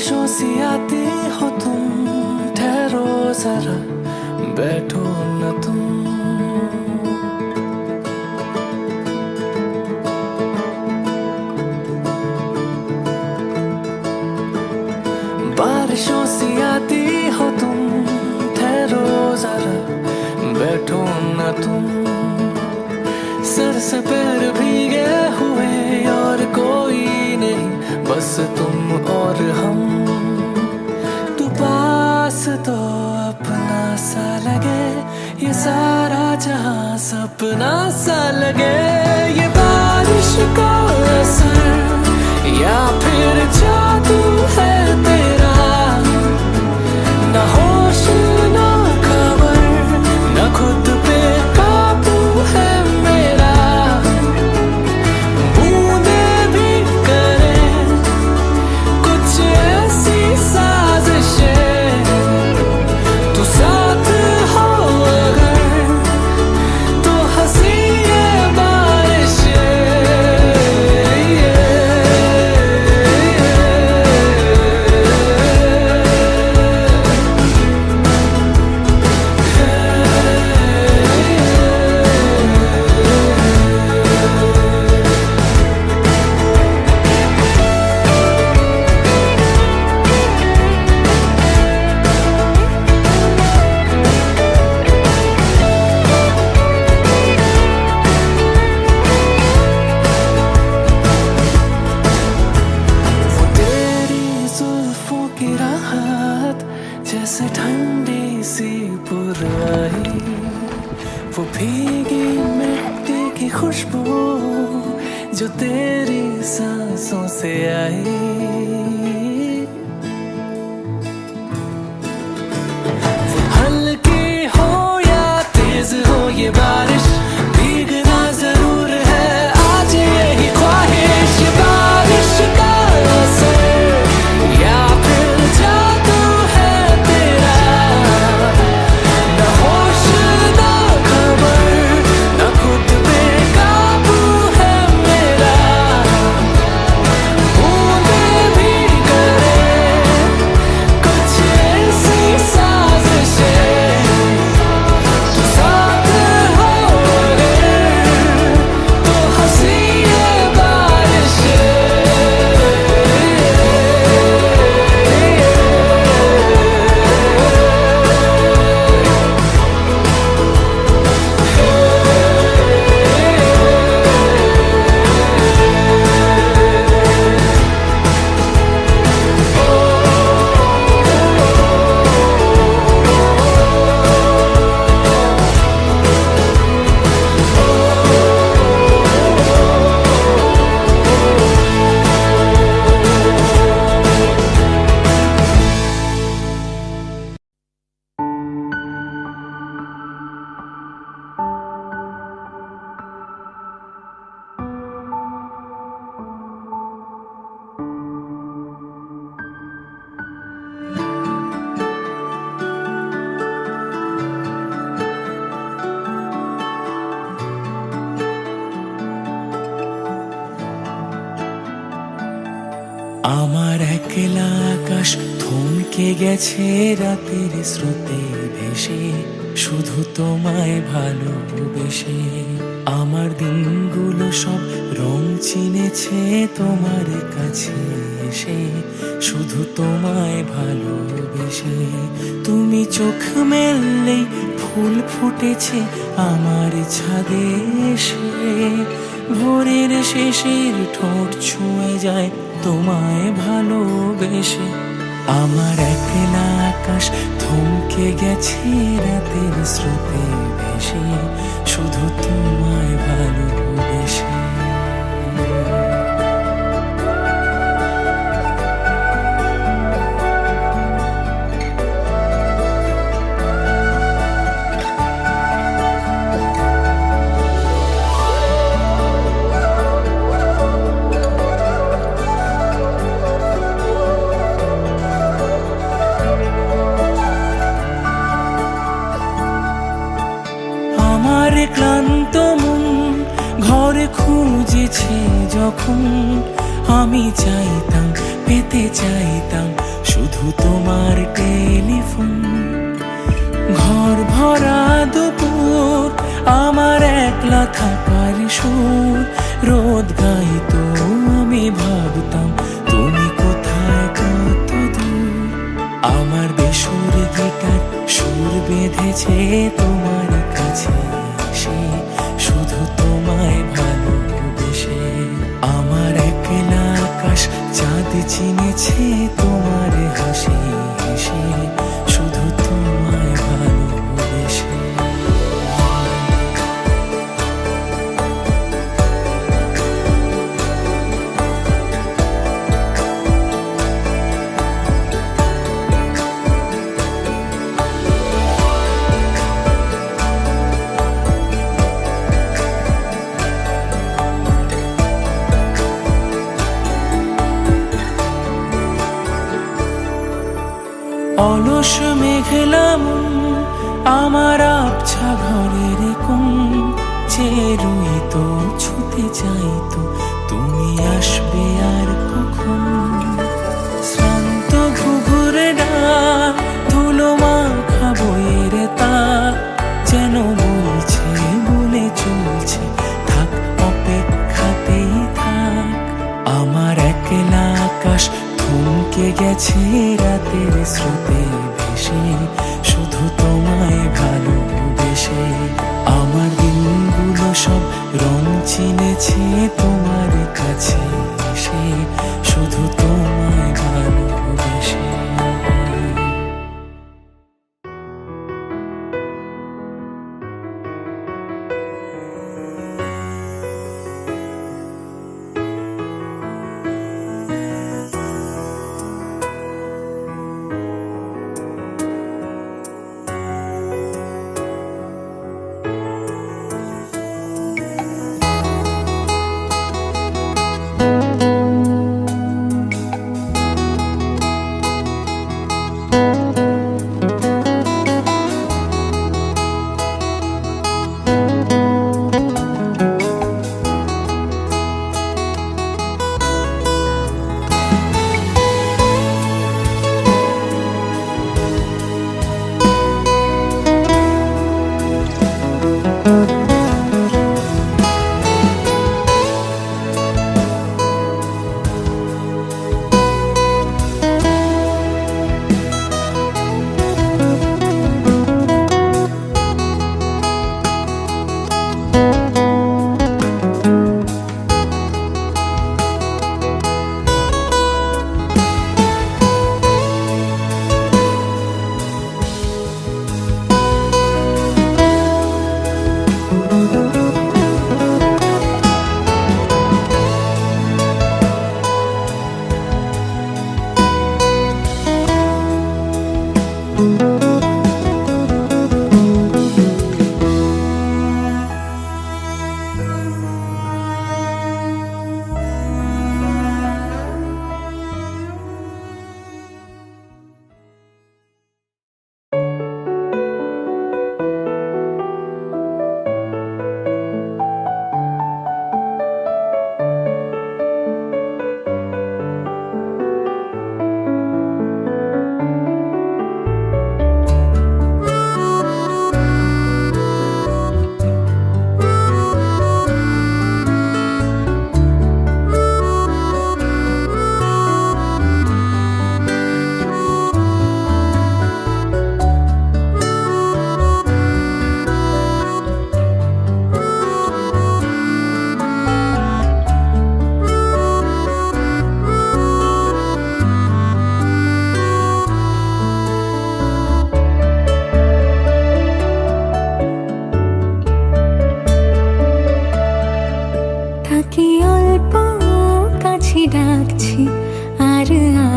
बारिशों सी आती हो तुम, ठहरो जरा बैठो न तुम। बारिशों सी आती हो तुम, ठहरो जरा बैठो न तुम। सर से पैर भीगे हुए और कोई नहीं, बस तुम और हम। तू पास तो अपना सा लगे, ये सारा जहां सपना सा लगे। ये बारिश का असर या फिर जादू है तेरा, ना होश ना खबर, ना खुद पे काबू है मेरा। बूंदे भी करें कुछ ऐसी साजिशें, तू साथ हो अगर तो हंसी ये बारिशें। की राहत जैसे ठंडी सी पुरवाई, वो भीगी मिट्टी की खुशबू जो तेरी सांसों से आई। वो हल्की हो या तेज हो ये बारिश, भीगना जरूर है आज यही ख्वाहिश। बारिश का असर या फिर जादू है तेरा, ना होश ना खबर, ना खुद पे काबू है मेरा। बूंदे भी करें कुछ ऐसी साजिशें, तू साथ हो अगर तो हंसी ये बारिशें। আমার একলা আকাশ থমকে গেছে রাতের স্রোতে ভেসে, শুধু তোমায় ভালোবেসে। আমার দিনগুলো সব রং চিনেছে তোমার কাছে এসে, শুধু তোমায় ভালোবেসে। তুমি চোখ মেললেই ফুল ফুটেছে আমার ছাদে এসে, ভোরের শেষের ঠোঁট ছুঁয়ে যায় তোমায় ভালোবেসে। আমার একলা আকাশ থমকে গেছে রাতের স্রোতে ভেসে, শুধু তোমায় ভালোবেসে। ক্লান্ত মন ঘরে খুঁজেছে যখন, আমি চাইতাম, পেতে চাইতাম শুধু তোমার টেলিফোন। ঘর ভরা দুপুর আমার একলা থাকার সুর, রোদ গাইতো আমি ভাবতাম তুমি কোথায় কত দূর। আমার বেসুর গিটার সুর বেঁধেছে তোমার কাছে এসে, শুধু তোমায় ভালোবেসে। আমার একলা আকাশ চাঁদ চিনেছে তোমার হাসি হেসে, শুধু তোমায় ভালোবেসে। অলস মেঘলা মন আমার আবছা ঘরের কোণ, চেয়ে রইতো ছুতে চাইতো তুমি আসবে আর কখন। শ্রান্ত ঘুঘুরে ডাক, ধুলো মাখা বইয়ের তাক যেন বলছে বলে চলছে থাক, অপেক্ষাতেই থাক। আমার একলা আকাশ থমকে গেছে রাতের স্রোতে ভেসে, শুধু তোমায় ভালোবেসে। আমার দিনগুলো সব রং চিনেছে তোমার কাছে এসে, শুধু তোমায় ভালোবেসে।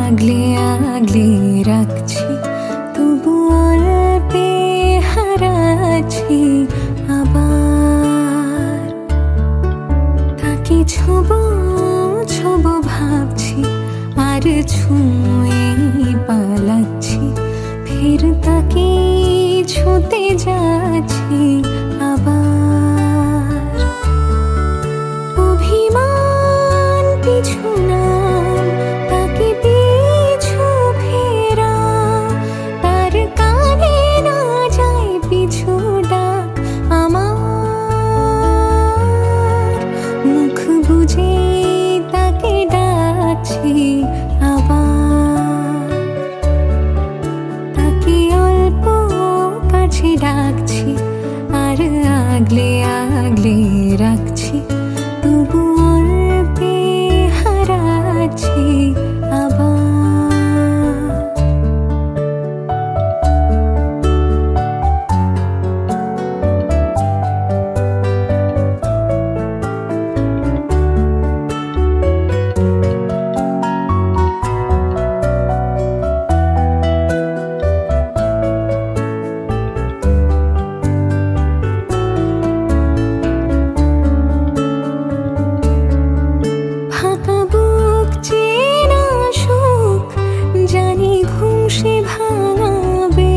আগলে আগলে রাখছি, তবু অল্পে হারাচ্ছি আবার। তাকে ছোবো ছোবো ভাবছি, আর ছুঁয়ে পালাচ্ছি, ফের তাকে ছুঁতে যাচ্ছি আবার। অভিমান পিছু না আগলে আগলে রাখছি, তবু অল্পে হারাচ্ছি আবার। ফাঁকা বুক চেনা সুখ জানি ঘুম সে ভাঙাবে,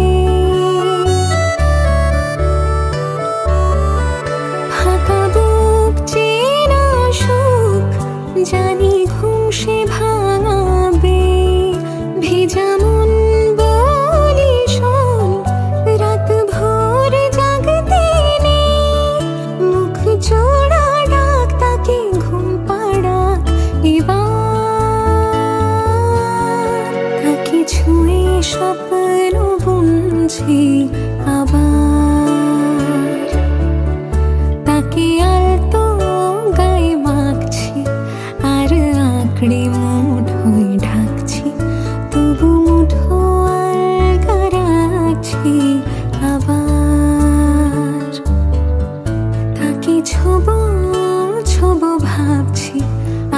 ফাঁকা বুক চেনা সুখ জানি ঘুম সে ভাঙাবে। ভেজা মন বলি শোন, রাত ভোর জাগতে নেই, মুখ জোড়া ডাক তাকে ঘুম পাড়া এবার। তাকে ছুঁয়ে স্বপ্ন বুনছি আবার, তাকে আলতো গায়ে মাখছি আর আঁকড়ে মুঠোয় ঢাকছি, তবু মুঠো আলগা রাখছি আবার। তাকে ছোবো ছোবো ভাবছি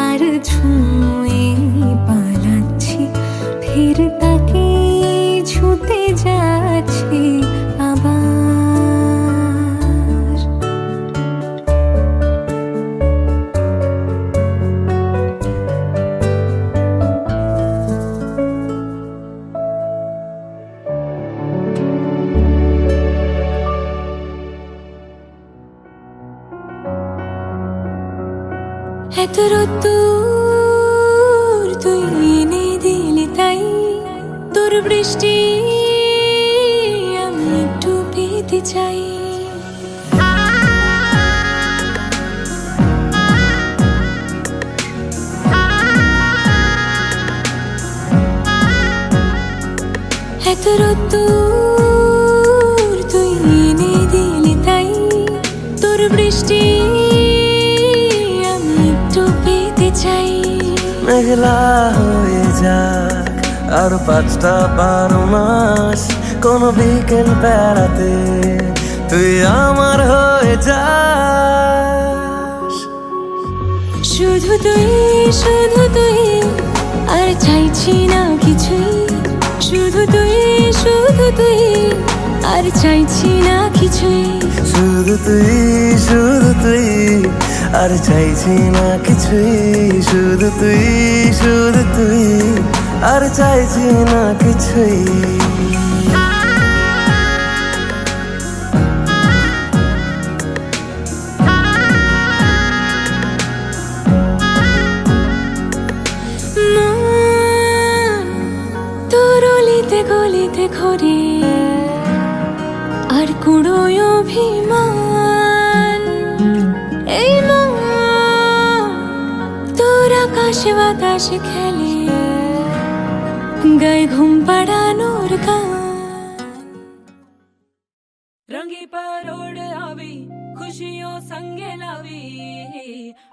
আর ছুঁয়ে পালাচ্ছি, ফের তাকে ছুঁতে যাচ্ছি আবার। এত রোদ্দুর তুই এনে দিলি তাই, তোর বৃষ্টি আমি একটু পেতে চাই। এত রোদ্দুর তুই এনে দিলি তাই, তোর বৃষ্টি আমি একটু পেতে চাই। মেঘলা হয়ে যাক আর 5টা 12 মাস, কোনো বিকেল বেড়াতে তুই আমার হয়ে যাস। শুধু তুই আর চাইছি না কিছুই, শুধু তুই আর চাইছি না কিছুই। শুধু তুই আর চাইছি না কিছুই, শুধু তুই আর চাইছি না কিছুই। তোর অলিতে গলিতে ঘরে আর কুড়োয় অভিমান, এই মন তোর আকাশে বাতাসে খেলে গায়ে ঘুম পাড়ানোর গান। रंगी परोड़ आवी खुशियों संगे लावी,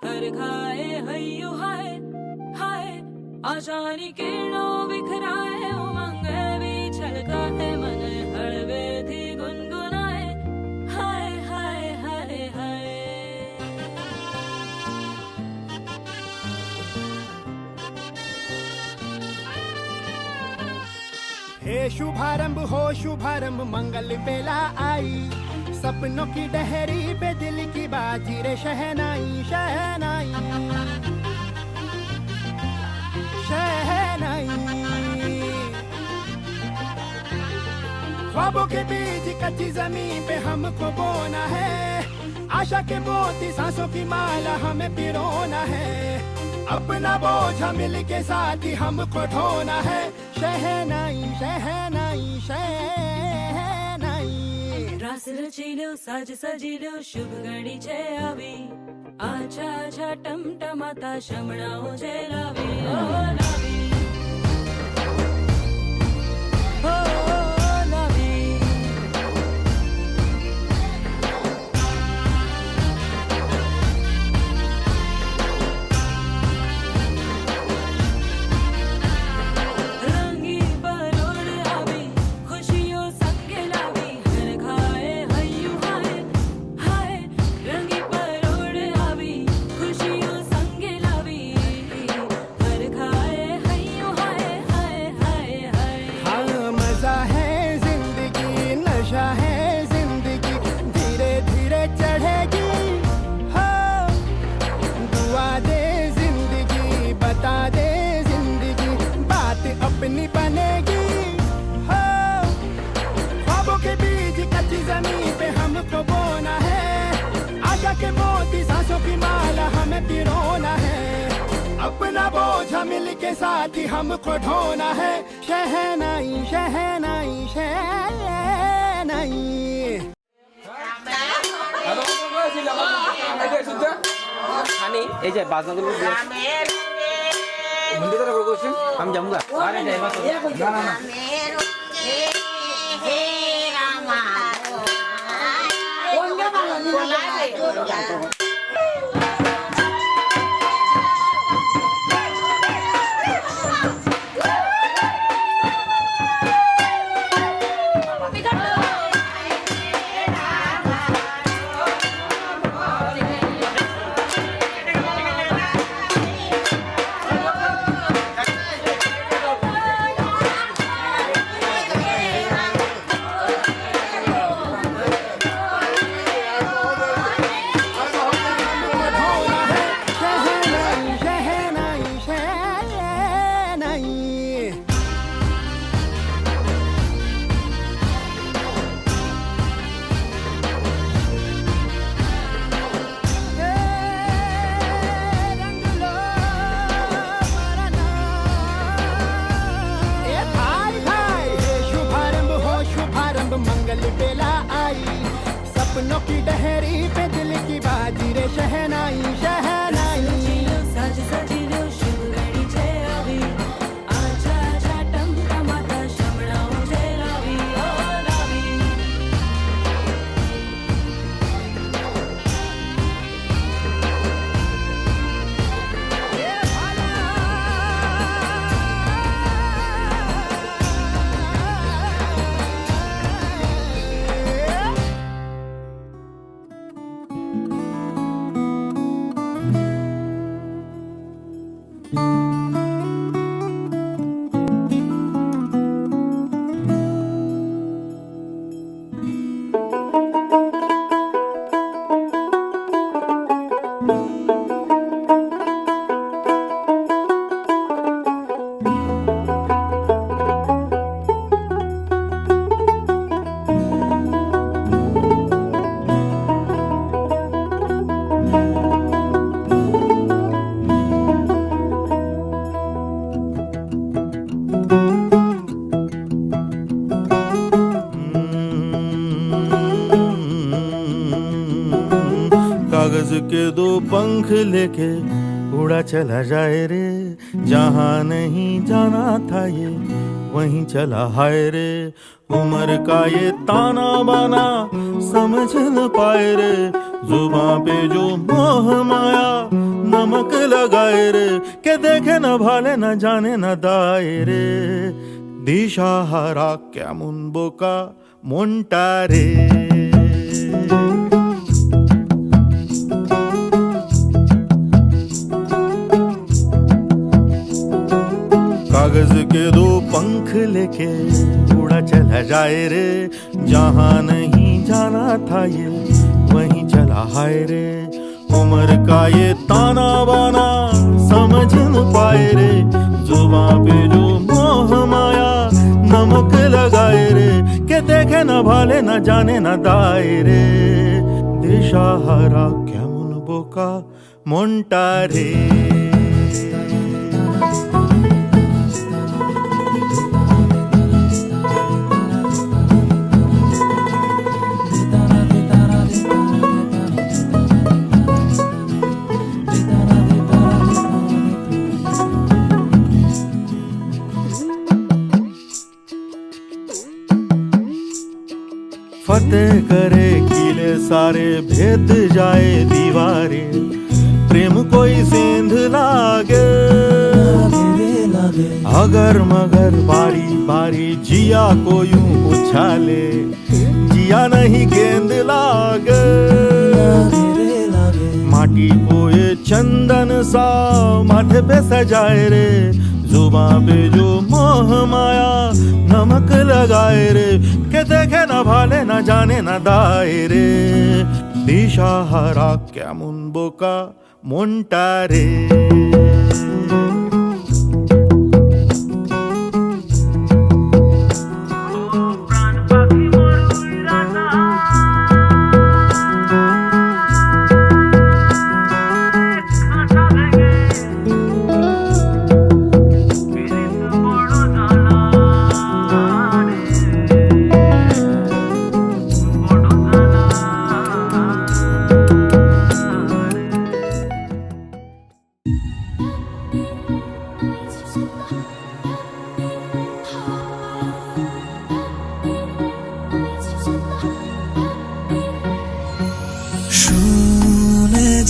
हर खाए हयू हाय हाय, आशानी किरणों बिखराए उमंग भी छलकाए, मन हड़वे थी गुनगुनाए हाय हाय हाय हाय। हे शुभारंभ हो शुभारंभ, मंगल बेला आई, सपनों की डहरी पे दिल की बाजी रे शहनाई शहनाई शहनाई। ख्वाबों के बीज कच्ची जमीन पे हमको बोना है, आशा के मोती सांसों की माला हमें पिरोना है, अपना बोझा मिल के साथ ही हमको ढोना है। शहनाई शहनाई शहनाई। रास रचिलो साज सजिलो शुभ घड़ी छे आवी, आछा आछा टमटमाता शमणाओ जे लावी ओ लावी ओ लावी। अपना बोझ मिल के साथ ही हमको ढोना है। शहनाई शहनाई शहनाई। hani এই যে বাজনাগুলো মন্দির করে করছেন আমি যাবো গা আরে যাইবা তো না না না मंगल बेला आई, सपनों की डहरी पे दिल की बाजी रे शहनाई शहनाई। साज सजिलो शुभ घड़ी छे आवी, आजा आजा टमटमाता शमणाओ जे लावी ओ लावी। कागज के दो पंख लेके उड़ा चला जाए रे, जहाँ नहीं जाना था ये वहीं चला हाय रे। उम्र का ये ताना बाना समझ न पाए रे, जुबां पे जो मोह माया नमक लगाए रे। के देखे न भाले न जाने न दाए रे, दिशा हरा क्या मुनबोका मोन्टा रे। कागज के दो पंख लेके उड़ा चला जाए रे, जहाँ नहीं जाना था ये वहीं चला हाय रे। उम्र का ये ताना बाना समझ न पाए रे, जुबां पे जो मोह माया नमक लगाए रे। के देखे न भाले न जाने न दाए रे, दिशा हरा क्या मुनबोका मोन्टा रे। फतेह करे किले सारे, भेद जाए दीवारें। प्रेम कोई सेंध लागे अगर मगर बारी बारी, जिया को यूं उछाले जिया नहीं गेंद लागे। माटी को ये चंदन सा माथे पे सजाए रे, जुबां पे जो मोह माया नमक लगाए रे। के देखे न भाले न जाने न दाए रे, दिशा हरा क्या मुनबोका मोन्टा रे।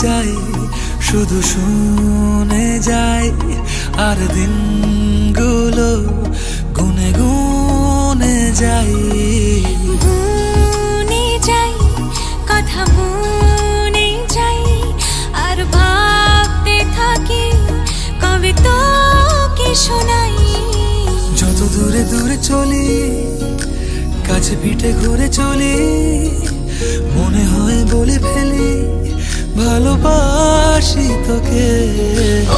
যাই, শুধু শুনে যাই, আর দিনগুলো গুনে গুনে যাই। গুনে যাই, কথা মনে যাই, আর ভাবতে থাকি কবে তোকে শোনাই। যত দূরে দূরে চলি, কাছে পিঠে ঘুরে চলি, মনে হয় বলে ফেলি ভালোবাসি তোকে।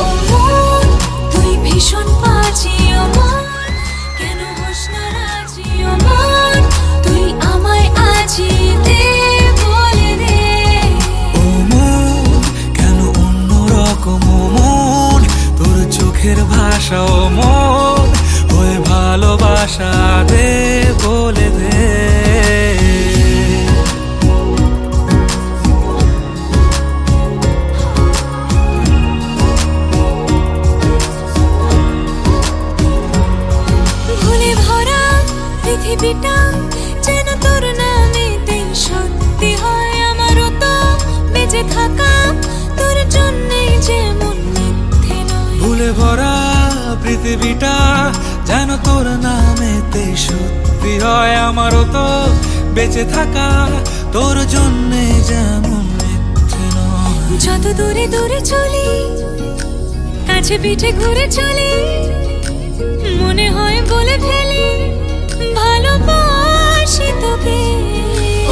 ও মন, তুই ভীষণ বাজি, ও মন, কেন হোস না রাজি, ও মন, তুই আমায় আজি দে, বলে দে। ও মন, কেন অন্য রকম, ও মন, তোর চোখের ভাষা, ও মন, ওই ভালোবাসা দে, বলে দে। ভুলে ভরা পৃথিবীটা যেন তোর নামেতেই সত্যি হয়, আমারও তো বেঁচে থাকা তোর জন্যই যেমন মিথ্যে নয়। ভুলে ভরা পৃথিবীটা যেন তোর নামেতে সত্যি হয়, আমারও তো বেঁচে থাকা তোর জন্যে যেমন মিথ্যে নয়। যত দূরে দূরে চলি, কাছে পিঠে ঘুরে চলি, মনে হয় বলে ফেলি ভালোবাসি তোকে।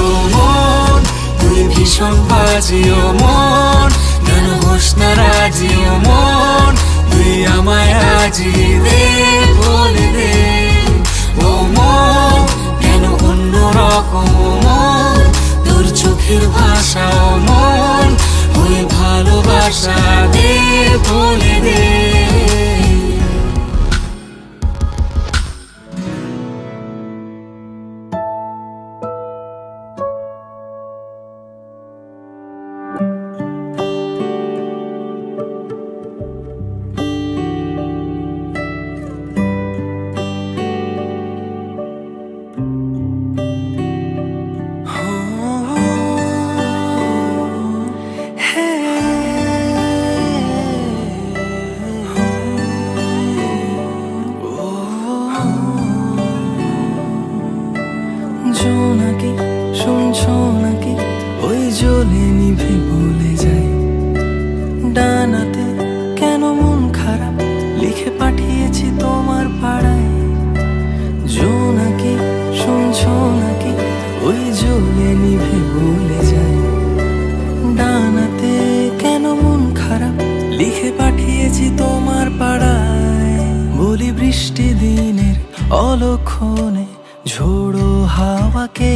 ও মন, তুই ভীষণ বাজি, ও মন, কেন হোস না রাজি, ও মন, তুই আমায় আজি দে, বলে দে। ও মন, কেন অন্য রকম, ও মন, তোর চোখের ভাষা, ও মন, ওই ভালোবাসা দে, বলে দে। জোনাকি শুনছো নাকি, ওই জ্বলে নিভে বলে যাই, ডানাতে কেন মন খারাপ লিখে পাঠিয়েছি তোমার পাড়ায়। জোনাকি শুনছো নাকি, ওই জ্বলে নিভে বলে যাই, ডানাতে কেন মন খারাপ লিখে পাঠিয়েছি তোমার পাড়ায়। বলি বৃষ্টি দিনের অলক্ষণে ঝোড়ো হাওয়াকে,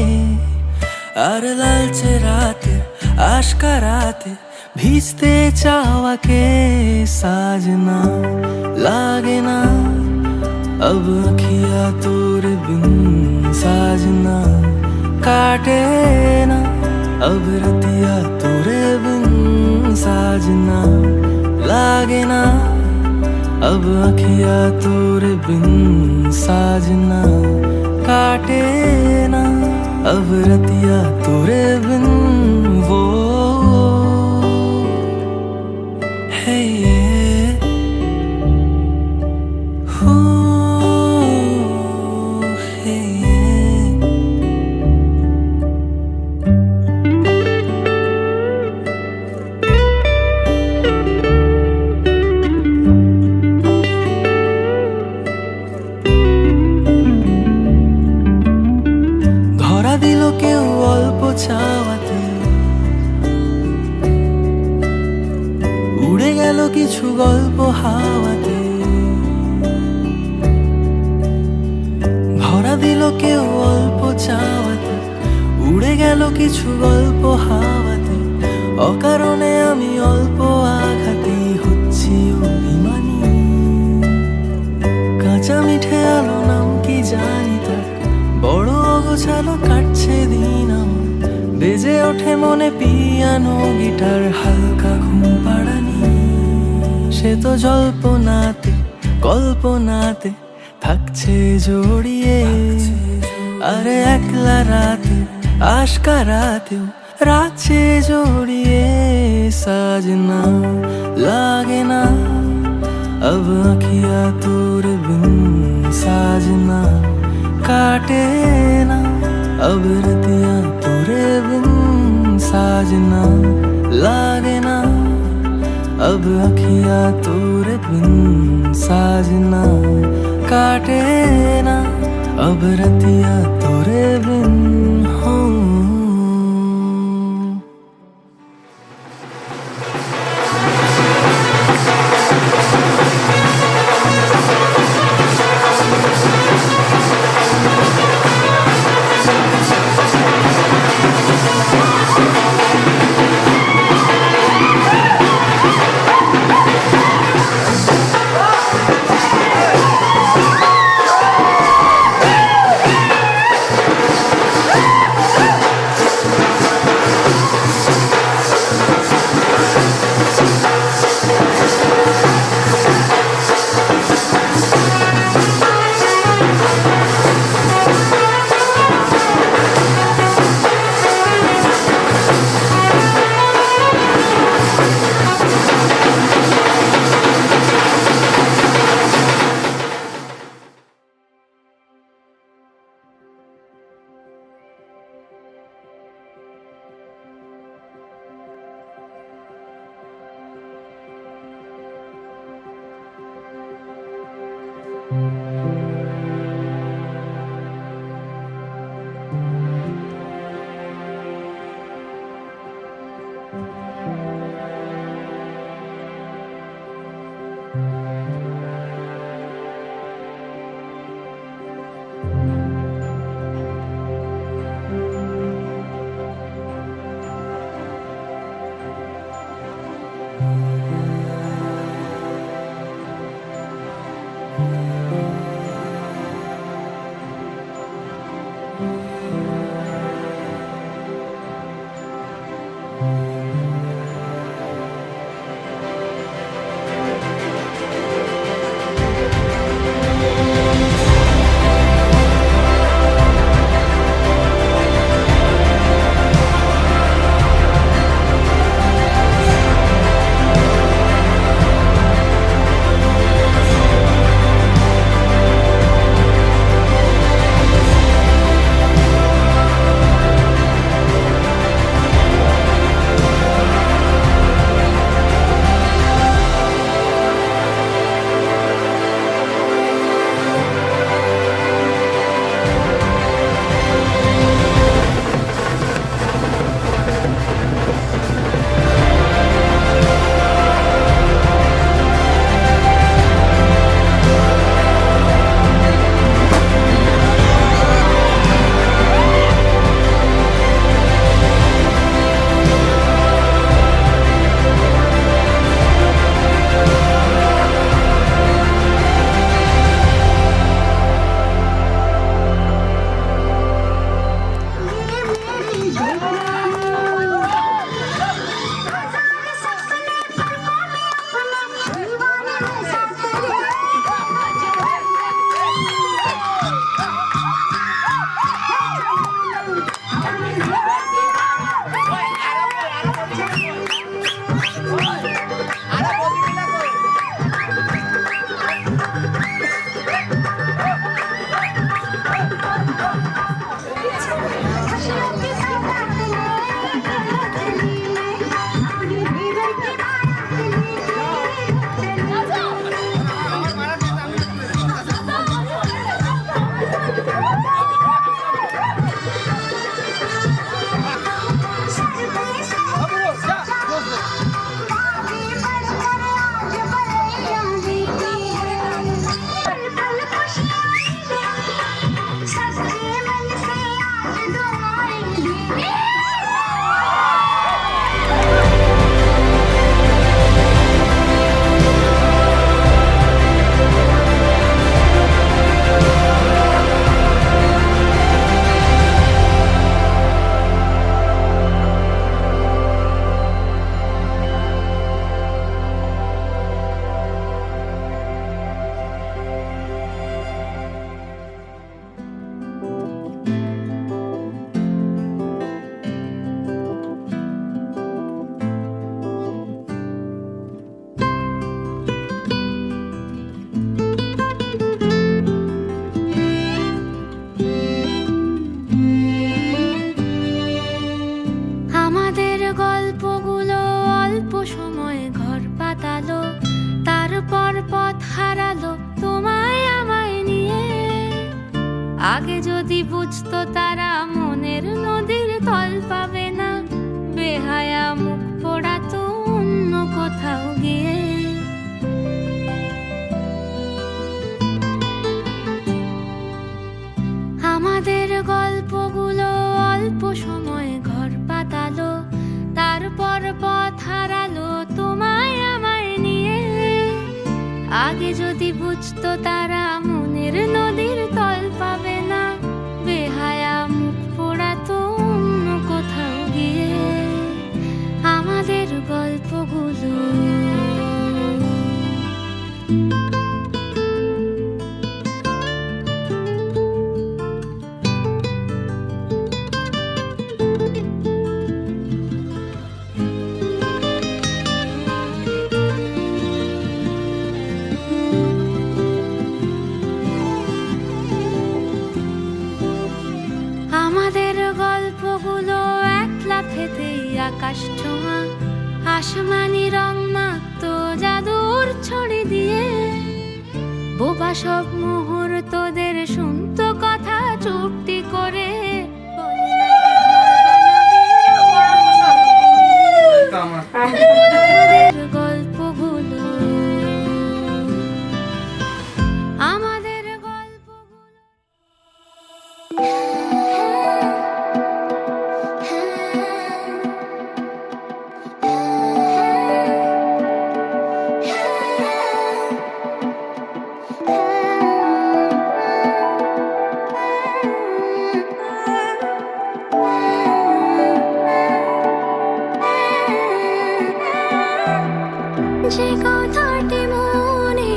আর লালচে রাতে আশকা রাতে ভিজতে চাওয়াকে। সাজনা लागे ना अब अखियाँ तोरे बिन, साजना काटे ना अब रतिया तोरे बिन, साजना लागे ना अब अखियाँ तोरे बिन, साजना काटे ना अब रतिया तोरे बिन। वो है ये हो है ये। ধরা দিল কেউ অল্প চাওয়াতে, উড়ে গেল কিছু গল্প হাওয়াতে। ধরা দিল কেউ অল্প চাওয়াতে, উড়ে গেল কিছু গল্প হাওয়াতে। অকারণে আমি অল্প আঘাতেই হচ্ছি অভিমানী। কাঁচা মিঠে আলো নাম কি জানি তার, বড় অগোছালো কাটছে দিন আমার। বেজে ওঠে মনে পিয়ানো গিটার, হালকা ঘুম পাড়ানি। সে তো জল্পনাতে কল্পনাতে থাকছে জড়িয়ে, আরে একলা রাতে আশকা রাতেও রাখছে জড়িয়ে। साजना लागे ना अब अखिया तोरे बिन साजना काटे ना अब रतिया तोरे बिन साजना लागे ना अब अखिया तोरे बिन साजना काटे ना अब रतिया तोरे बिन हो গল্পগুলো অল্প সময়ে ঘর পাতালো, তারপর পথ হারালো তোমায় আমায় নিয়ে। আগে যদি বুঝতো তারা মনের নদীর তল পাবে না, বেহায়া মুখ পোড়াতো অন্য কোথাও গিয়ে। আমাদের গল্পগুলো অল্প সময়ে ঘর পাতালো, তারপর পথ হারালো তোমায় আমায় নিয়ে। আগে যদি বুঝতো তারা মনের নদীর তল পাবে না, বেহায়া মুখ পোড়াতো অন্য কোথাও গিয়ে। আমাদের গল্পগুলো আকাশ ছোঁয়া, আসমানি রং মাখতো জাদুর ছড়ি দিয়ে। বোবা সব মুহূর্তদের শুনতো কথা চুপটি করে। আমাদের গল্পগুলো, আমাদের গল্পগুলো। যে কথাটি মনে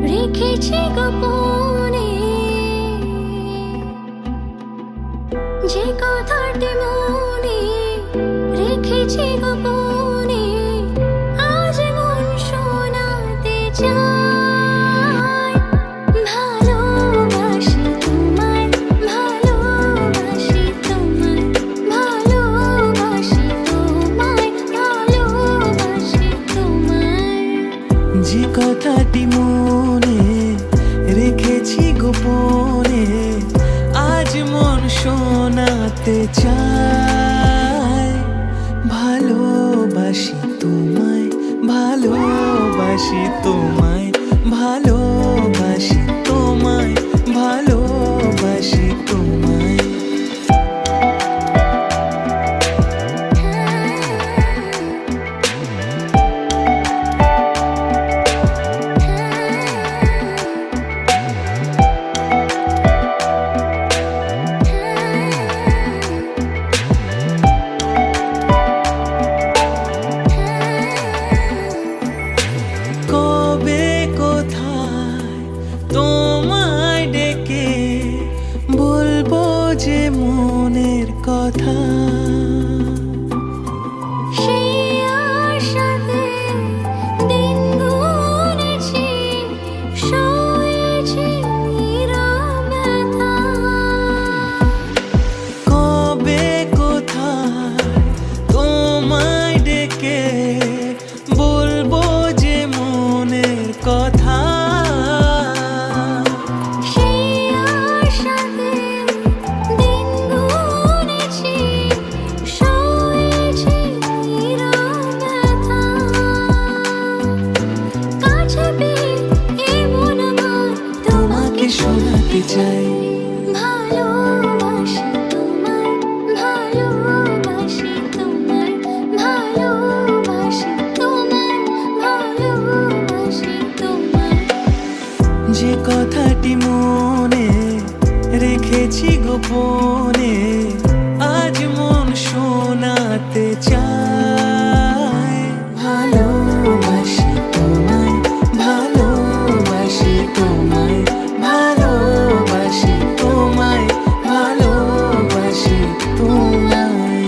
রেখেছি গোপনে, যে কথাটি মনে রেখেছি গোপনে, আজ মন শোনাতে চাই। ভালোবাসি তোমায়, ভালোবাসি তোমায়, ভালোবাসি তোমায়, ভালোবাসি তোমায়। যে কথাটি মনে রেখেছি গোপনে, আজ মন শোনাতে চায়। ভালোবাসি তোমায়, ভালোবাসি তোমায়, ভালোবাসি তোমায়, ভালোবাসি তোমায়। কবে কোথায় তোমায় ডেকে বলবো যে মনের কথা। সেই আশাতে দিন গুনেছি, সয়েছি নীরব ব্যথা। কবে কোথায় তোমায় ডেকে বলবো যে মনের কথা। সেই আশাতে দিন গুনেছি, সয়েছি নীরব ব্যথা। কাছে পেয়ে এমন আমার তোমাকে শোনাতে চাই। ভালোবাসি তোমায়, ভালোবাসি তোমায়, ভালোবাসি তোমায়, ভালোবাসি তোমায়। যে কথাটি মনে রেখেছি গোপনে, আজ মন শোনাতে চায়। ভালোবাসি তোমায়, ভালোবাসি তোমায়, ভালোবাসি তোমায়, ভালোবাসি তোমায়।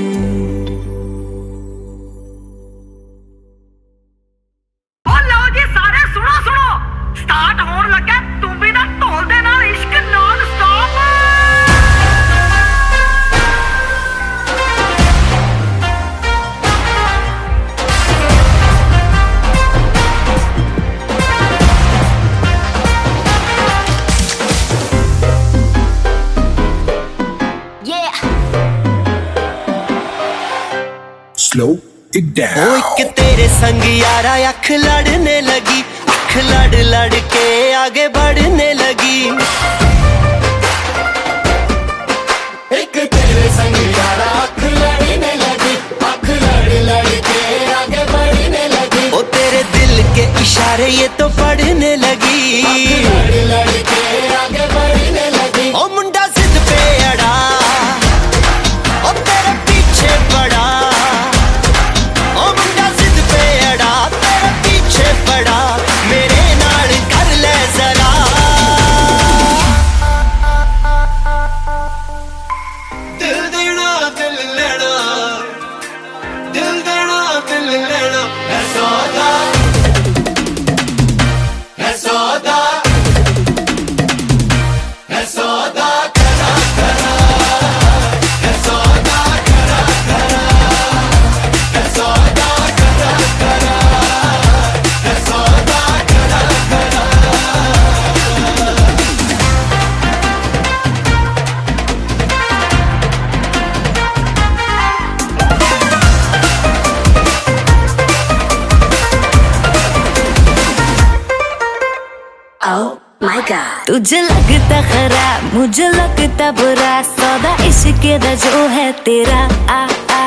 ਉਹ ਲਓ ਜੀ ਸਾਰੇ ਸੁਣੋ ਸੁਣੋ ਸਟਾਰਟ ਹੋਣ ਲੱਗਾ ਤੂੰ ਵੀ ਨਾ ਢੋਲ ਦੇ ਨਾਲ ਇਸ਼ਕ non stop slow it down. ओ एक तेरे संग यारा अख लड़ने लगी, अख लड़ लड़ के आगे बढ़ने लगी। एक तेरे संग यारा अख लड़ने लगी, अख लड़ लड़ के आगे बढ़ने लगी। ओ तेरे दिल के इशारे ये तो पढ़ने लगी, लड़ लड़ के आगे बढ़ने लगी। ओ मुंडा जिद पे अड़ा, ओ तेरे पीछे पड़ा। ओ मुंडा जिद पे अड़ा, तेरे पीछे पड़ा। मेरे नाल कर ले जरा। दिल देना दिल लेना, दिल देना दिल लेना है सौदा, है सौदा, है सौदा करा करा, है सौदा करा करा, है सौदा करा करा, है सौदा करा करा। तुझे लगता खराब, मुझे लगता बुरा, सौदा इश्क दा जो है तेरा। आ आ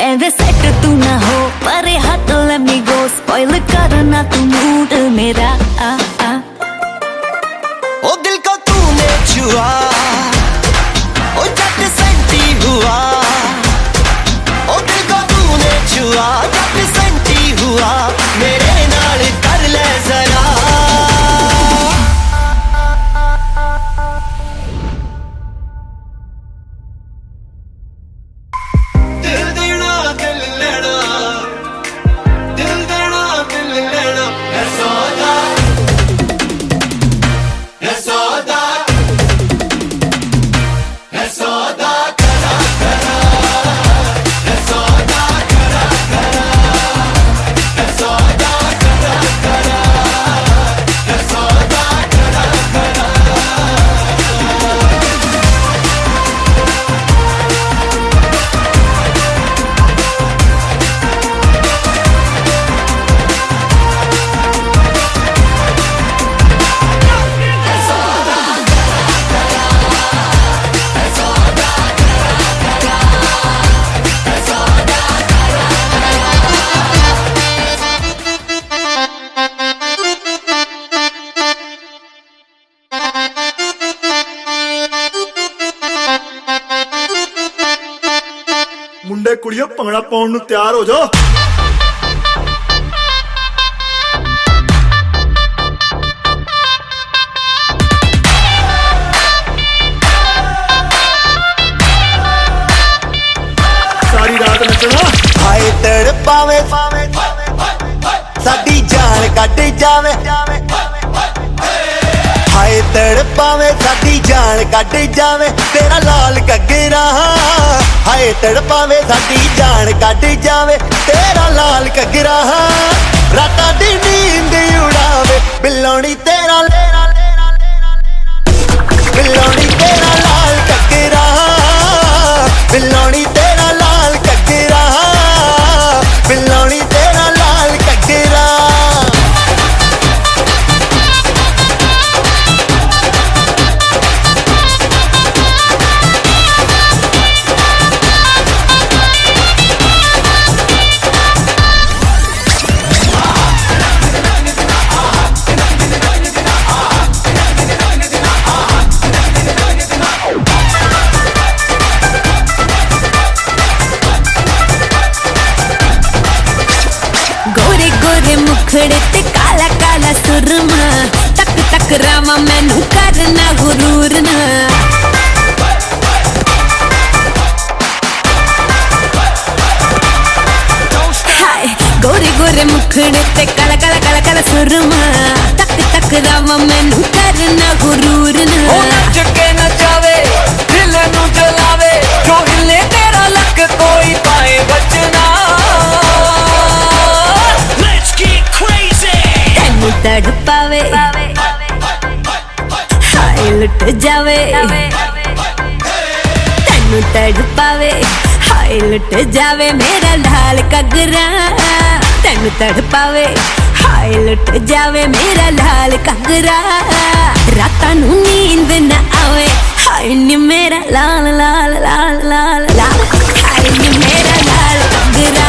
एवे सेट तू ना हो, पर हाथ let me go, स्पॉइल करना तू मूड मेरा। आ आ ओ दिल को तूने छुआ, ओ जट सेंटी हुआ। ओ दिल को तूने छुआ, जट सेंटी हुआ। मेरे नाल कर ले जरा। दिल देना दिल लेना, दिल देना दिल लेना है सौदा, है सौदा, है सौदा करा करा, है सौदा करा करा, है सौदा करा करा, है सौदा करा करा। ਮੁੰਡੇ ਕੁੜੀਓ ਭੰਗੜਾ ਪਾਉਣ ਨੂੰ ਤਿਆਰ ਹੋ ਜਾਓ। ਸਾਰੀ ਰਾਤ ਨੱਚਣਾ। ਹਾਏ ਤੜ ਪਾਵੇ ਸਾਡੀ ਜਾਨ ਕੱਢ ਜਾਵੇ। ਹਾਏ ਤੜ ਪਾਵੇ ਸਾਡੀ ਜਾਨ ਕੱਢ ਜਾਵੇ। ਤੇਰਾ ਲਾਲ ਘੱਗਰਾ, ਹਾਏ ਤੜ ਪਾਵੇ ਸਾਡੀ ਜਾਨ ਕੱਢ ਜਾਵੇ। ਤੇਰਾ ਲਾਲ ਘੱਗਰਾ ਰਾਤਾਂ ਦੀ ਨੀਂਦ ਉਡਾਵੇ। ਬਿੱਲੋਣੀ ਤੇਰਾ ਬਿੱਲੋਣੀ ਤੇਰਾ ਲਾਲ ਘੱਗਰਾ, ਬਿੱਲੋਣੀ ਤੇਰਾ ਲਾਲ ਘੱਗਰਾ, ਬਿੱਲੋਣੀ ਤੇਰਾ ਲਾਲ ਘੱਗਰਾ। गोरे गोरे मुखड़े ते काला काला सुरमा, तक तक रामा मैनू करना गुरूर ना। हाय गोरे गोरे मुखड़े ते काला काला काला काला सुरमा, तक तक रामा मैनू करना गुरूर ना। ओ नच के नचावे, दिल नू जलावे, जो हिले तेरा लक कोई पाए बचना। Let's get crazy। तेनू तड़ पावे, हाय लुट जावे। तेनू तड़पावे हाय लुट जावे मेरा लाल घगरा तेनू तड़पावे हाय लुट जावे मेरा लाल घगरा रातां नू नींद न आवे हाय नी मेरा लाल लाल लाल लाल लाल हाय नी मेरा लाल घगरा